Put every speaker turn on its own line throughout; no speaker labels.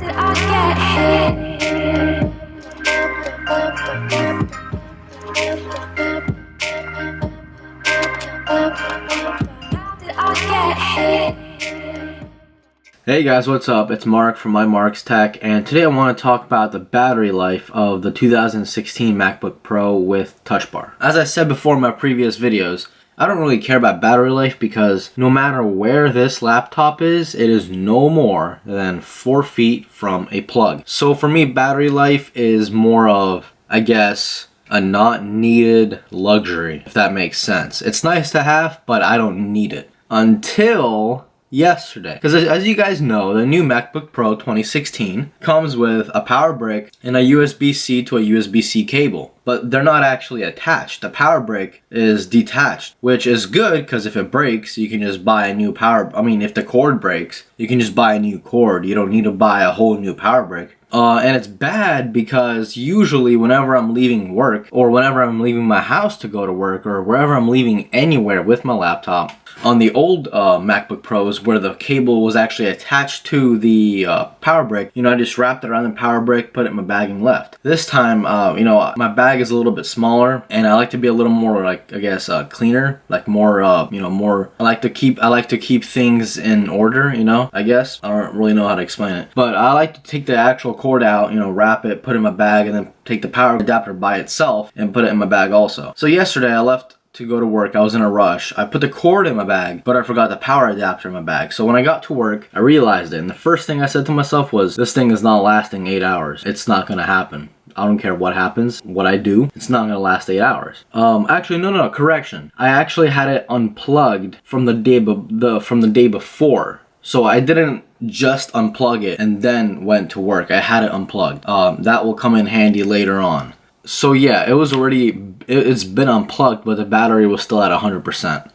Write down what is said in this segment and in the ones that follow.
did I get here? How did I get here?
Hey guys, what's up? It's Mark from My Mark's Tech, and today I want to talk about the battery life of the 2016 MacBook Pro with Touch Bar. As I said before in my previous videos, I don't really care about battery life because no matter where this laptop is, it is no more than 4 feet from a plug. So for me, battery life is more of, I guess, a not needed luxury, if that makes sense. It's nice to have, but I don't need it. Until yesterday. Because as you guys know, the new MacBook Pro 2016 comes with a power brick and a USB-C to a USB-C cable. But they're not actually attached. The power brick is detached, which is good because if it breaks, you can just buy a new if the cord breaks, you can just buy a new cord. You don't need to buy a whole new power brick. And it's bad because usually whenever I'm leaving work or whenever I'm leaving my house to go to work or wherever I'm leaving anywhere with my laptop, on the old MacBook Pros where the cable was actually attached to the power brick, I just wrapped it around the power brick, put it in my bag and left. This time, my bag is a little bit smaller and I like to be a little more cleaner, more. I like to keep things in order, I guess. I don't really know how to explain it. But I like to take the actual cord out, wrap it, put it in my bag, and then take the power adapter by itself and put it in my bag also. So yesterday I left to go to work. I was in a rush. I put the cord in my bag, but I forgot the power adapter in my bag. So when I got to work, I realized it. And the first thing I said to myself was, this thing is not lasting 8 hours. It's not gonna happen. I don't care what happens, what I do, it's not gonna last 8 hours. Actually, no, correction. I actually had it unplugged from the day before. So I didn't just unplug it and then went to work. I had it unplugged. That will come in handy later on. So yeah, it's been unplugged, but the battery was still at 100%.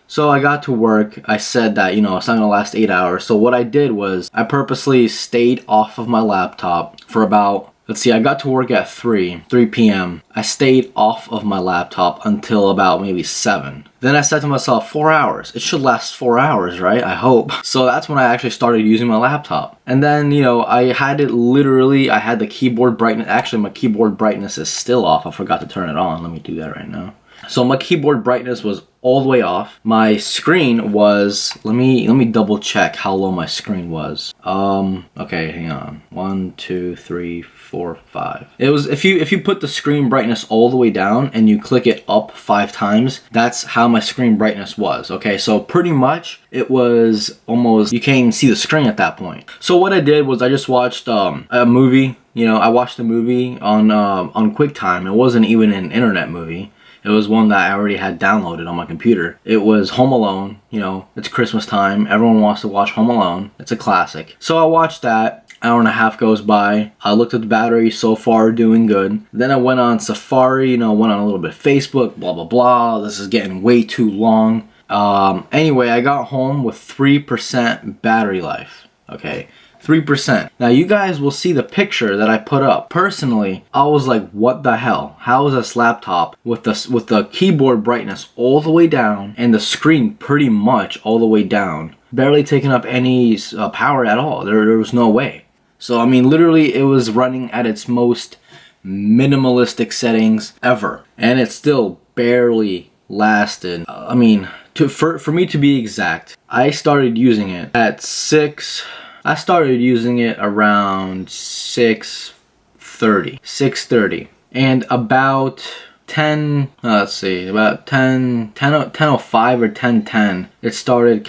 So I got to work. I said that, it's not gonna last 8 hours. So what I did was I purposely stayed off of my laptop for about, I got to work at 3 p.m. I stayed off of my laptop until about maybe 7. Then I said to myself, 4 hours. It should last 4 hours, right? I hope. So that's when I actually started using my laptop. And then, I had the keyboard brightness. Actually, my keyboard brightness is still off. I forgot to turn it on. Let me do that right now. So my keyboard brightness was all the way off. My screen was, let me double check how low my screen was. Okay, hang on. 1, 2, 3, 4, 5. It was, if you put the screen brightness all the way down and you click it up 5 times, that's how my screen brightness was. Okay, so pretty much it was almost, you can't even see the screen at that point. So what I did was I just watched a movie. I watched a movie on QuickTime. It wasn't even an internet movie. It was one that I already had downloaded on my computer. It was Home Alone. It's Christmas time. Everyone wants to watch Home Alone. It's a classic. So I watched that. Hour and a half goes by. I looked at the battery, so far doing good. Then I went on Safari, went on a little bit of Facebook, blah, blah, blah. This is getting way too long. Anyway, I got home with 3% battery life. Okay. 3%. Now you guys will see the picture that I put up. Personally, I was like, what the hell? How is this laptop with the keyboard brightness all the way down and the screen pretty much all the way down, barely taking up any power at all? There was no way. So literally it was running at its most minimalistic settings ever, and it still barely lasted. For me to be exact, I started using it at 6. I started using it around 6:30, and about 10:05 or 10:10, it started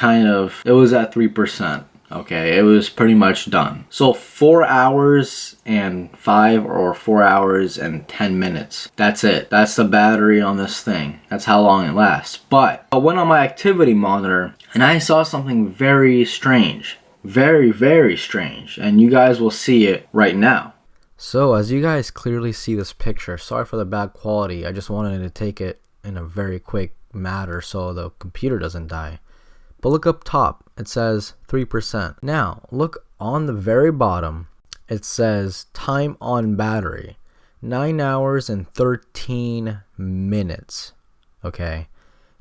it was at 3%. Okay, it was pretty much done. So 4 hours and 5 or 4 hours and 10 minutes. That's it. That's the battery on this thing. That's how long it lasts. But I went on my activity monitor and I saw something very strange. Very, very strange, and you guys will see it right now. So as you guys clearly see this picture, sorry for the bad quality, I just wanted to take it in a very quick matter so the computer doesn't die. But look up top, it says 3%. Now look on the very bottom, it says time on battery, 9 hours and 13 minutes. Okay,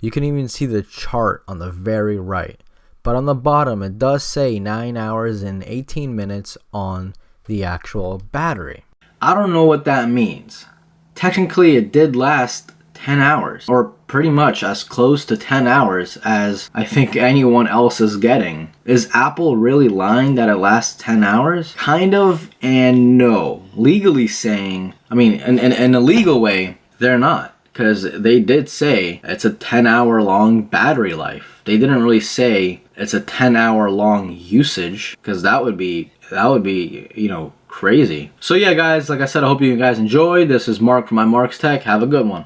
you can even see the chart on the very right. but on the bottom it does say 9 hours and 18 minutes on the actual battery. I don't know what that means. Technically it did last 10 hours, or pretty much as close to 10 hours as I think anyone else is getting. Is Apple really lying that it lasts 10 hours? Kind of, and no. Legally saying, in a legal way, they're not. Because they did say it's a 10-hour long battery life. They didn't really say it's a 10-hour long usage, because that would be, crazy. So yeah, guys, like I said, I hope you guys enjoyed. This is Mark from My Mark's Tech. Have a good one.